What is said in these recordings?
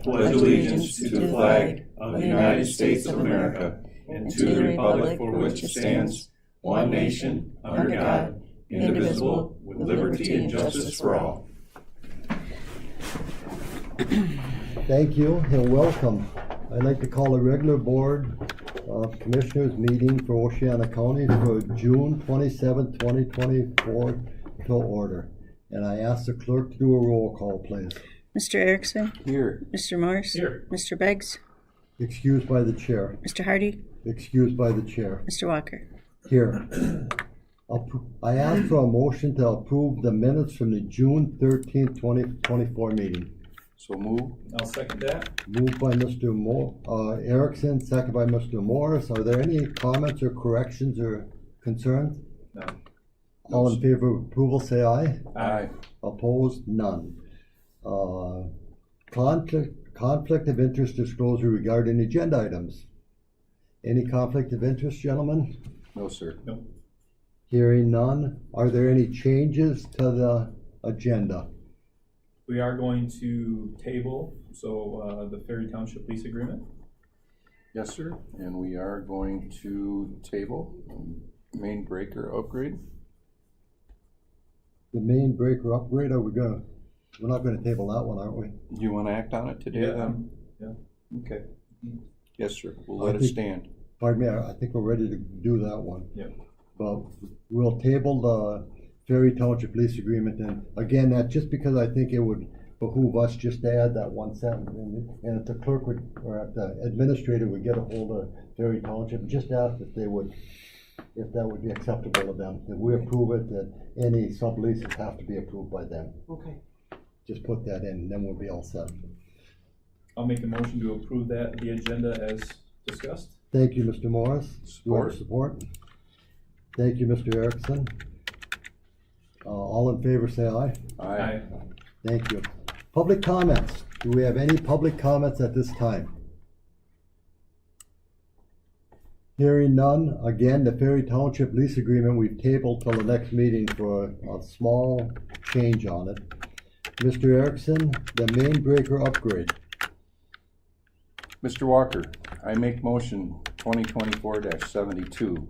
pledge allegiance to the flag of the United States of America and to the republic for which it stands, one nation, under God, indivisible, with liberty and justice for all. Thank you and welcome. I'd like to call a regular Board of Commissioners meeting for Oceana County for June 27, 2024 to order. And I ask the clerk to do a roll call, please. Mr. Erickson? Here. Mr. Morris? Here. Mr. Beggs? Excused by the chair. Mr. Hardy? Excused by the chair. Mr. Walker? Here. I ask for a motion to approve the minutes from the June 13, 2024 meeting. So move. I'll second that. Moved by Mr. Erickson, second by Mr. Morris. Are there any comments or corrections or concerns? No. All in favor of approval, say aye. Aye. Opposed? None. Conflict of interest disclosure regarding agenda items. Any conflict of interest, gentlemen? No, sir. No. Hearing none. Are there any changes to the agenda? We are going to table, the Ferry Township lease agreement. Yes, sir. And we are going to table main breaker upgrade. The main breaker upgrade, we're not gonna table that one, aren't we? Do you want to act on it today then? Yeah. Okay. Yes, sir. We'll I let it think- stand. Pardon me, I think we're ready to do that one. Yeah. But we'll table the Ferry Township lease agreement, and again, that's just because I think it would behoove us just to add that one sentence, and if the clerk would, or if the administrator would get a hold of Ferry Township, just ask if that would be acceptable to them. If we approve it, that any subleases have to be approved by them. Okay. Just put that in, and then we'll be all set. I'll make a motion to approve the agenda as discussed. Thank you, Mr. Morris. Do I have Support. support? Thank you, Mr. Erickson. All in favor, say aye. Aye. Thank you. Public comments. Do we have any public comments at this time? Hearing none, again, the Ferry Township lease agreement we've tabled till the next meeting for a small change on it. Mr. Erickson, the main breaker upgrade. Mr. Walker, I make motion 2024-72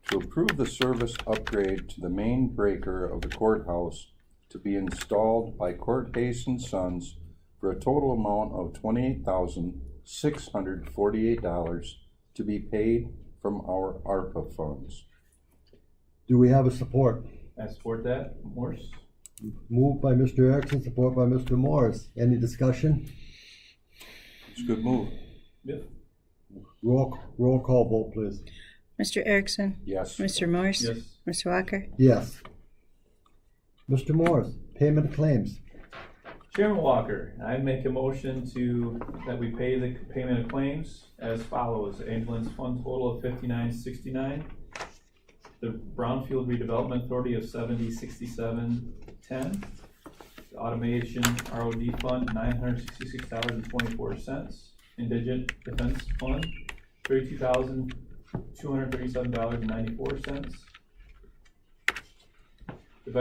to approve the service upgrade to the main breaker of the courthouse to be installed by Court Hayes and Sons for a total amount of $28,648 to be paid from our ARPA funds. Do we have a support? I support that. Morse? Moved by Mr. Erickson, support by Mr. Morris. Any discussion? It's a good move. Yep. Roll call vote, please. Mr. Erickson? Yes. Mr. Morris? Yes. Mr. Walker? Yes. Mr. Morris, payment of claims. Chairman Walker, I make a motion that we pay the payment of claims as follows. Ambulance fund total of $59.69. The Brownfield Redevelopment Authority of $70.67.10. The Automation ROD Fund $966.24. Indigent Defense Fund $32,237.94. The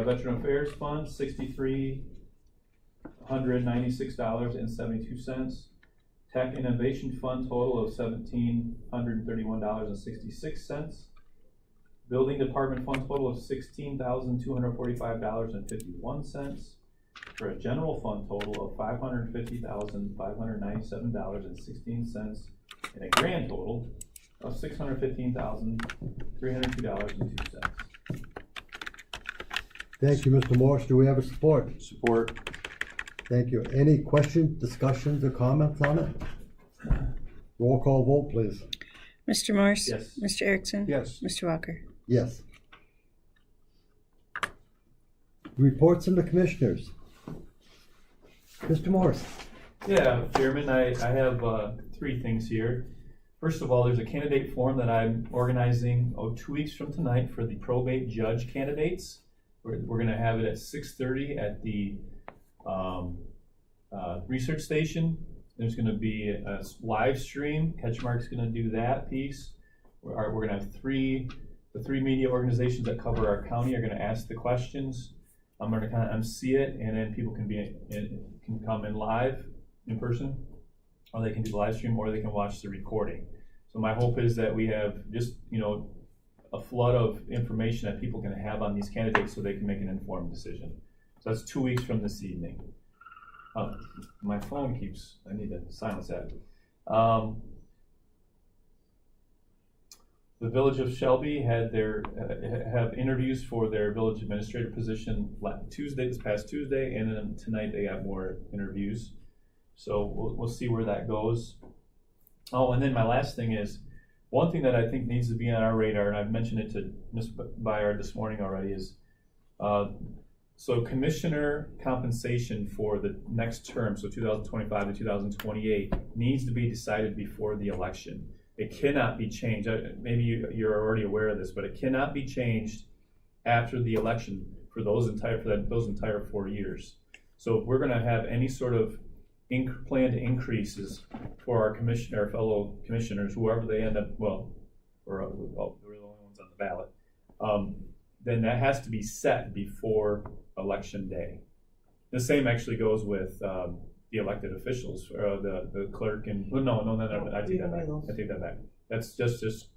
Veteran Affairs Fund $6,396.72. Tech Innovation Fund total of $1,731.66. Building Department Fund total of $16,245.51 for a general fund total of $550,597.16 and a grand total of $615,302.02. Thank you, Mr. Morris. Do we have a support? Support. Thank you. Any questions, discussions, or comments on it? Roll call vote, please. Mr. Morris? Yes. Mr. Erickson? Yes. Mr. Walker? Yes. Reports from the commissioners. Mr. Morris. Yeah, Chairman, I have three things here. First of all, there's a candidate forum that I'm organizing 2 weeks from tonight for the probate judge candidates. We're going to have it at 6:30 at the research station. There's going to be a live stream. Catchmark's going to do that piece. We're going to have the three media organizations that cover our county are going to ask the questions. I'm going to kind of MC it, and then people can come in live in person, or they can do the live stream, or they can watch the recording. So my hope is that we have just, a flood of information that people can have on these candidates so they can make an informed decision. So that's 2 weeks from this evening. My phone I need to silence that. The Village of Shelby had have interviews for their village administrator position this past Tuesday, and then tonight they have more interviews. So we'll see where that goes. Oh, and then my last thing is, one thing that I think needs to be on our radar, and I've mentioned it to Ms. Byard this morning already, is so commissioner compensation for the next term, so 2025 to 2028, needs to be decided before the election. It cannot be changed. Maybe you're already aware of this, but it cannot be changed after the election for those entire 4 years. So if we're going to have any sort of planned increases for our fellow commissioners, whoever they end up, we're the only ones on the ballot, then that has to be set before election day. The same actually goes with the elected officials, the clerk and, no, I take that back. That's just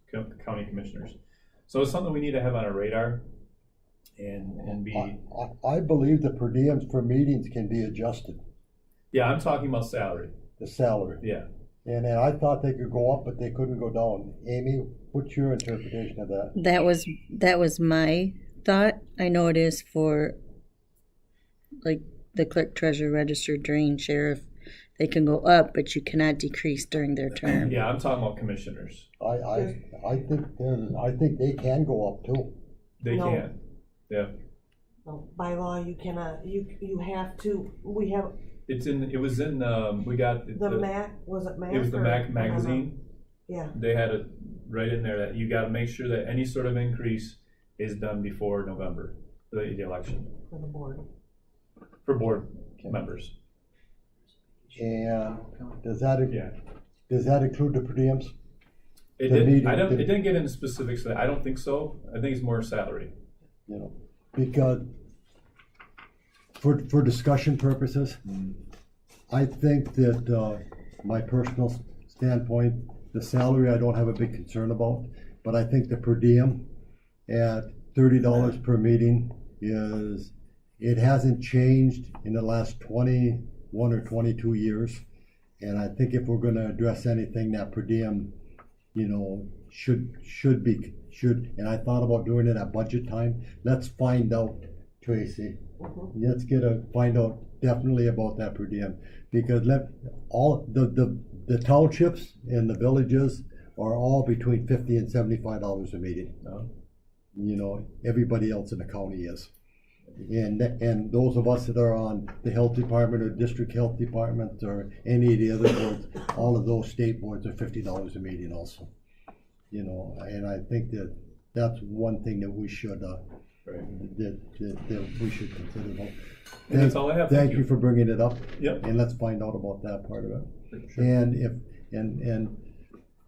county commissioners. So it's something we need to have on our radar and be. I believe the per diems for meetings can be adjusted. Yeah, I'm talking about salary. The salary. Yeah. And I thought they could go up, but they couldn't go down. Amy, what's your interpretation of that? That was my thought. I know it is for like the clerk, treasurer, register, drain, sheriff. They can go up, but you cannot decrease during their term. Yeah, I'm talking about commissioners. I think they can go up too. They No. can. Yeah. No, by law, you cannot, you have to, we have We got the MAC, was it MAC? it was the or- MAC magazine. Yeah, They had it right in there that you got to make sure that any sort of increase is done before November, the election, for the board. for board members. And does that Yeah. include the per diems? It The didn't. meeting- It didn't get into specifics. I don't think so. I think it's more salary. You know, because for discussion purposes, I think that my personal standpoint, the salary I don't have a big concern about, but I think the per diem at $30 per meeting it hasn't changed in the last 21 or 22 years. And I think if we're gonna address anything, that per diem, should, and I thought about doing it at budget time. Let's find out, Tracy. Let's find out definitely about that per diem, because all the townships and the villages are all between $50 and $75 a meeting. Everybody else in the county is. And those of us that are on the health department or district health department or any of the other boards, all of those state boards are $50 a meeting also. And I think that's one thing that we should that we should consider. And that's all I have. Thank you for bringing it up. Yep. And let's find out about that part of it. Sure. And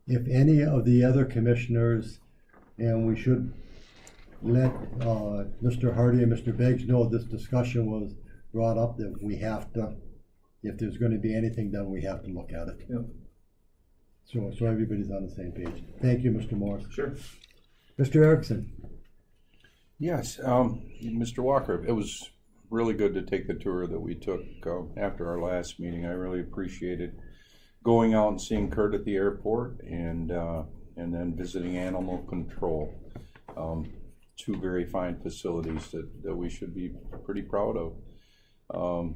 if any of the other commissioners, and we should let Mr. Hardy and Mr. Beggs know this discussion was brought up, that we have to, if there's going to be anything done, we have to look at it. Yep. So everybody's on the same page. Thank you, Mr. Morris. Sure. Mr. Erickson. Yes, Mr. Walker, it was really good to take the tour that we took after our last meeting. I really appreciated going out and seeing Kurt at the airport and then visiting animal control. Two very fine facilities that we should be pretty proud of.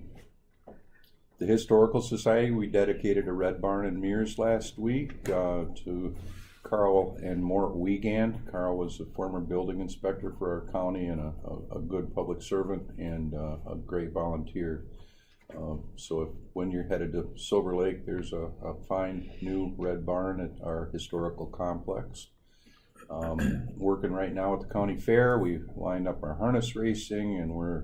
The Historical Society, we dedicated a red barn in Mears last week to Carl and Mort Wiegand. Carl was a former building inspector for our county and a good public servant and a great volunteer. So when you're headed to Silver Lake, there's a fine new red barn at our historical complex. Working right now at the county fair. We've lined up our harness racing and we're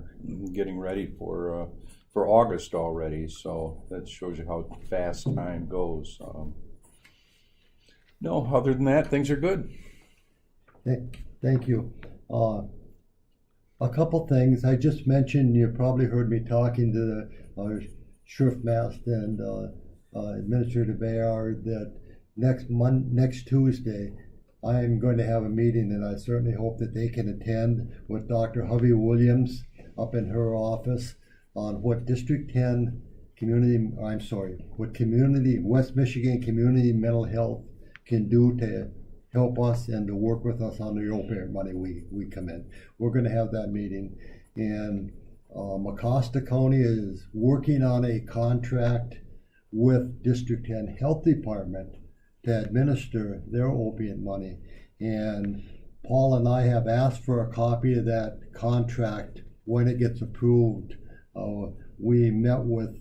getting ready for August already. So that shows you how fast time goes. No, other than that, things are good. Thank you. A couple things. I just mentioned, you probably heard me talking to our Sheriff Mast and Administrator Bayard that next Tuesday, I'm going to have a meeting, and I certainly hope that they can attend with Dr. Hovey Williams up in her office on what West Michigan Community Mental Health can do to help us and to work with us on the opioid money we come in. We're going to have that meeting, and Mecosta County is working on a contract with District 10 Health Department to administer their opiate money. And Paul and I have asked for a copy of that contract when it gets approved. We met with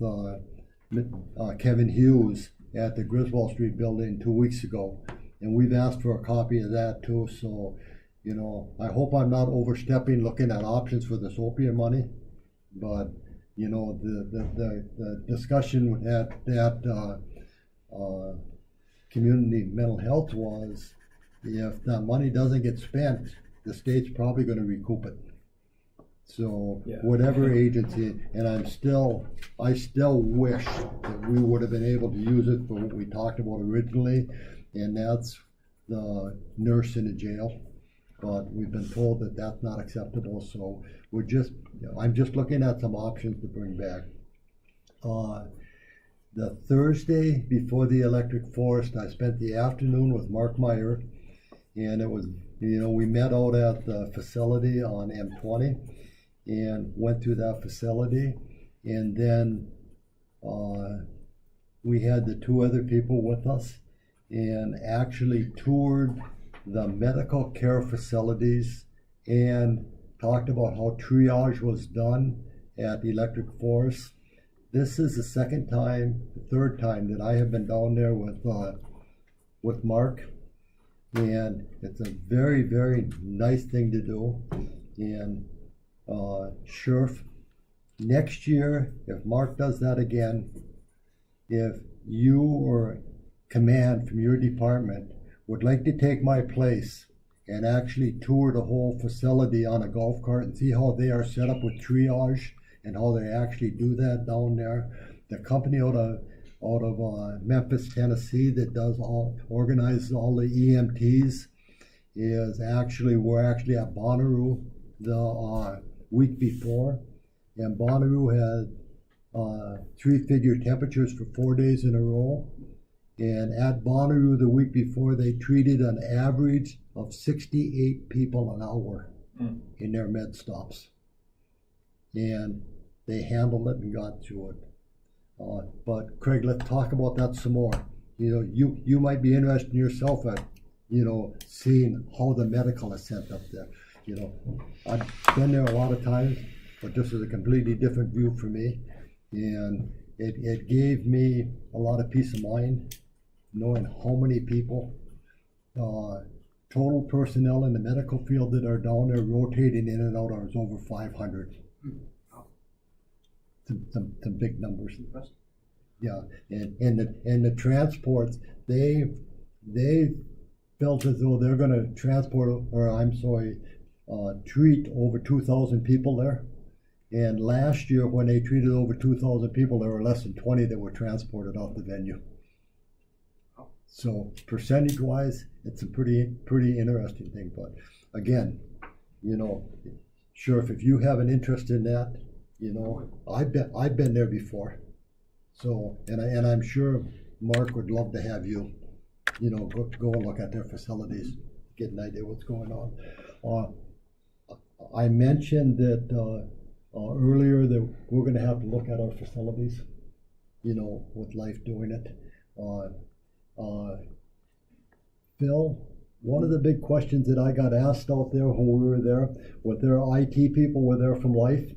Kevin Hughes at the Griswold Street building 2 weeks ago, and we've asked for a copy of that too. So, you know, I hope I'm not overstepping looking at options for this opiate money, but you know, the discussion at that community mental health was, if that money doesn't get spent, the state's probably going to recoup it. So Yeah. whatever agency, and I still wish that we would have been able to use it for what we talked about originally, and that's the nurse in the jail. But we've been told that that's not acceptable, so we're just, I'm just looking at some options to bring back. The Thursday before the Electric Forest, I spent the afternoon with Mark Meyer, and it was, you know, we met out at the facility on M20 and went through that facility, and then we had the two other people with us and actually toured the medical care facilities and talked about how triage was done at Electric Forest. This is the third time that I have been down there with Mark, and it's a very, very nice thing to do. And Sheriff, next year, if Mark does that again, if you or command from your department would like to take my place and actually tour the whole facility on a golf cart and see how they are set up with triage and how they actually do that down there. The company out of Memphis, Tennessee, that organizes all the EMTs we're actually at Bonnaroo the week before, and Bonnaroo had 3-figure temperatures for 4 days in a row. And at Bonnaroo the week before, they treated an average of 68 people an hour in their med stops. And they handled it and got through it. But Craig, let's talk about that some more. You know, you might be interested in yourself at, you know, seeing how the medical is sent up there. You know, I've been there a lot of times, but this is a completely different view for me. And it gave me a lot of peace of mind, knowing how many people, total personnel in the medical field that are down there rotating in and out is over 500. Some big numbers. Yeah, and the transports, they felt as though they're going to transport, treat over 2,000 people there. And last year, when they treated over 2,000 people, there were less than 20 that were transported off the venue. So percentage-wise, it's a pretty interesting thing. But again, you know, Sheriff, if you have an interest in that, you know, I've been there before. So and I'm sure Mark would love to have you, you know, go and look at their facilities, get an idea what's going on. I mentioned that earlier that we're going to have to look at our facilities, you know, with Life doing it. Phil, one of the big questions that I got asked out there when we were there, with their IT people were there from Life,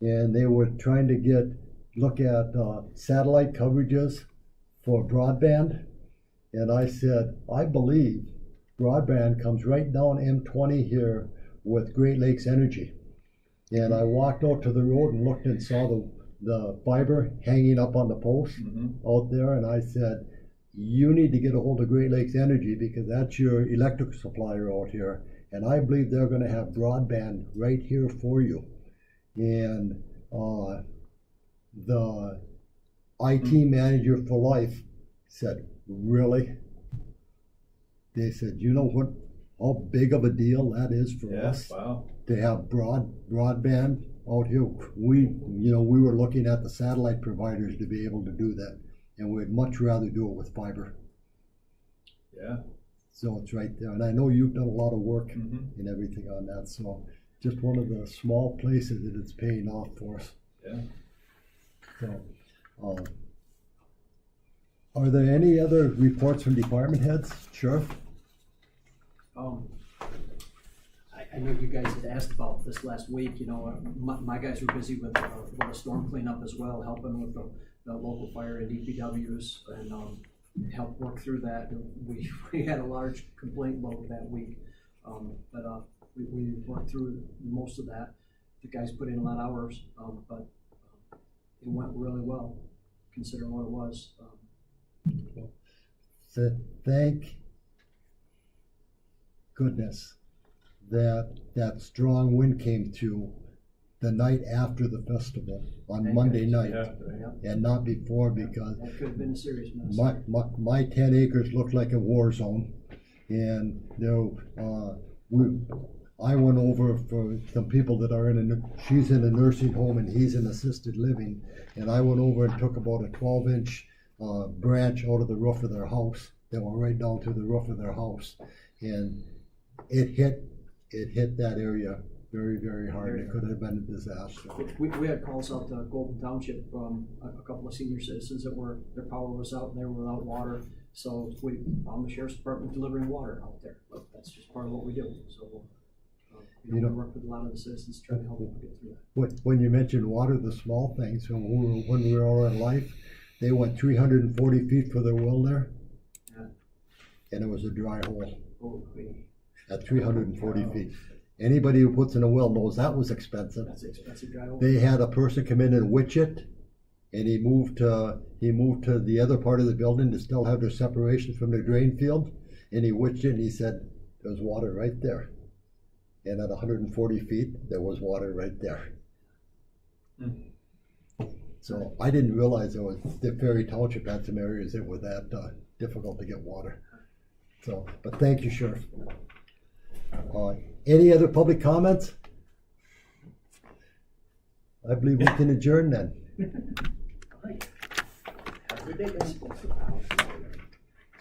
and they were trying to look at satellite coverages for broadband. And I said, I believe broadband comes right down M20 here with Great Lakes Energy. And I walked out to the road and looked and saw the fiber hanging up on the post out there, and I said, you need to get a hold of Great Lakes Energy because that's your electric supplier out here, and I believe they're going to have broadband right here for you. And the IT manager for life said, really? They said, you know what, how big of a deal that is for us Wow. to have broadband out here. We were looking at the satellite providers to be able to do that, and we'd much rather do it with fiber. Yeah. So it's right there, and I know you've done a lot of work Mm-hmm. and everything on that, so just one of the small places that it's paying off for us. Yeah. So, are there any other reports from department heads? Sheriff? I know you guys had asked about this last week, you know, my guys were busy with a storm cleanup as well, helping with the local fire and DPWs and help work through that. We had a large complaint load that week, but we worked through most of that. The guys put in a lot of hours, but it went really well, considering what it was. So thank goodness that strong wind came through the night after the festival on Monday night Yeah. and not before, because That could have been a serious mess. my 10 acres looked like a war zone, and I went over for some people that are she's in a nursing home and he's in assisted living, and I went over and took about a 12-inch branch out of the roof of their house that went right down to the roof of their house, and it hit that area very, very hard. It could have been a disaster. We had calls out to Golden Township from a couple of senior citizens that their power was out and they were without water. So we found the sheriff's department delivering water out there. But that's just part of what we do. So we work with a lot of the citizens to try to help them get through that. When you mentioned water, the small things, when we were all in life, they went 340 feet for their well there, Yeah. and it was a dry hole Oh, at 340 feet. Anybody who puts in a well knows that was expensive. that's expensive dry hole. They had a person come in and witch it, and he moved to the other part of the building to still have their separation from the drain field, and he witched it, and he said there's water right there. And at 140 feet, there was water right there. So I didn't realize that Ferry Township had some areas that were that difficult to get water. So, but thank you, Sheriff. Any other public comments? I believe we can adjourn then.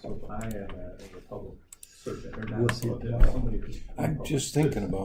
So if I am a public servant or We'll not, see so it if somebody. I'm just thinking about